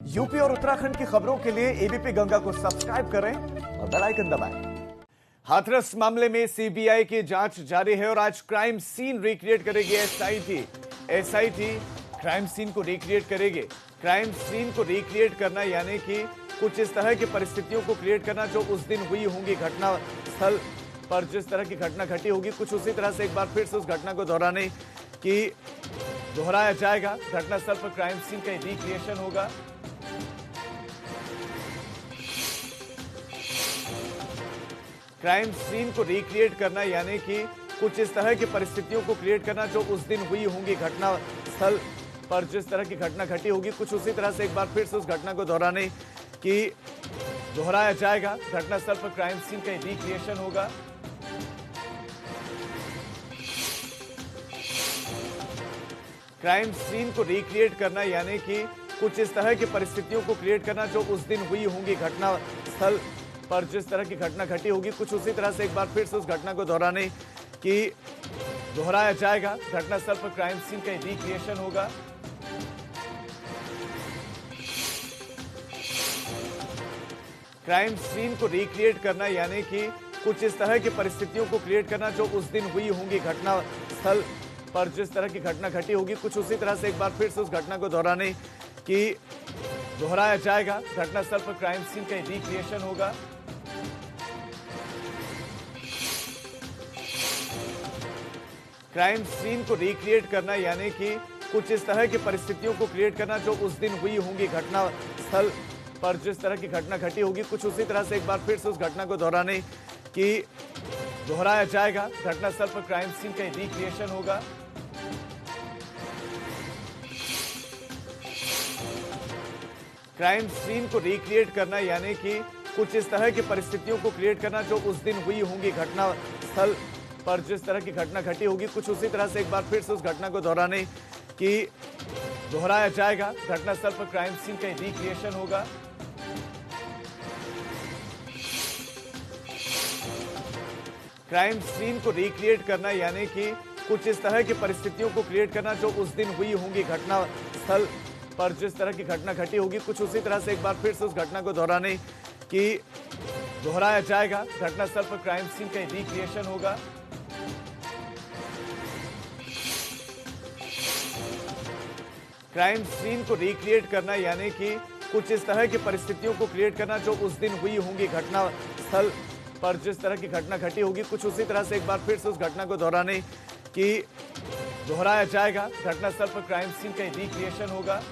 UP और उत्तराखंड की खबरों के लिए एबीपी गंगा को सब्सक्राइब करें और बेल आइकन दबाएं। हाथरस मामले में सीबीआई की जांच जारी है और आज क्राइम सीन रिक्रिएट करेगी एसआईटी क्राइम सीन को रिक्रिएट करेगी। क्राइम सीन को रिक्रिएट करना यानी कि कुछ इस तरह की परिस्थितियों को क्रिएट करना जो उस दिन हुई होंगी, घटना स्थल पर जिस तरह की घटना घटी होगी, कुछ उसी तरह से एक बार फिर से उस घटना को दोहराया जाएगा। घटनास्थल पर क्राइम सीन का रिक्रिएशन होगा। क्राइम सीन को रिक्रिएट करना यानी कि कुछ इस तरह की परिस्थितियों को क्रिएट करना जो उस दिन हुई होंगी, घटना स्थल पर जिस तरह की घटना घटी होगी, कुछ उसी तरह से एक बार फिर से उस घटना को दोहराया जाएगा। घटनास्थल पर क्राइम सीन का रिक्रिएशन होगा। क्राइम सीन को रिक्रिएट करना यानी कि कुछ इस तरह की परिस्थितियों को क्रिएट करना जो उस दिन हुई होंगी, घटना स्थल पर जिस तरह की घटना घटी होगी, कुछ उसी तरह से एक बार फिर से उस घटना को दोहराया जाएगा। घटनास्थल पर क्राइम सीन का रिक्रिएशन होगा। क्राइम सीन को रिक्रिएट करना यानी कि कुछ इस तरह की परिस्थितियों को क्रिएट करना जो उस दिन हुई होंगी, घटना स्थल पर जिस तरह की घटना घटी होगी, कुछ उसी तरह से एक बार फिर से उस घटना को दोहराया जाएगा। घटनास्थल पर क्राइम सीन का रिक्रिएशन होगा। क्राइम सीन को रिक्रिएट करना यानी कि कुछ इस तरह की परिस्थितियों को क्रिएट करना जो उस दिन हुई होंगी, घटना स्थल पर जिस तरह की घटना घटी होगी, कुछ उसी तरह से एक बार फिर से उस घटना को दोहराया जाएगा। घटनास्थल पर क्राइम सीन का रिक्रिएशन होगा। क्राइम सीन को रिक्रिएट करना यानी कि कुछ इस तरह की परिस्थितियों को क्रिएट करना जो उस दिन हुई होंगी, घटना स्थल पर जिस तरह की घटना घटी होगी, कुछ उसी तरह से एक बार फिर से उस घटना को दोहराया जाएगा। घटनास्थल पर क्राइम सीन का रिक्रिएशन होगा। क्राइम सीन को रिक्रिएट करना यानी कि कुछ इस तरह की परिस्थितियों को क्रिएट करना जो उस दिन हुई होंगी, घटना स्थल पर जिस तरह की घटना घटी होगी, कुछ उसी तरह से एक बार फिर से उस घटना को दोहराया जाएगा। घटनास्थल पर क्राइम सीन का रिक्रिएशन होगा। क्राइम सीन को रिक्रिएट करना यानी कि कुछ इस तरह की परिस्थितियों को क्रिएट करना जो उस दिन हुई होंगी, घटना स्थल पर जिस तरह की घटना घटी होगी, कुछ उसी तरह से एक बार फिर से उस घटना को दोहराया जाएगा। घटनास्थल पर क्राइम सीन का रिक्रिएशन होगा।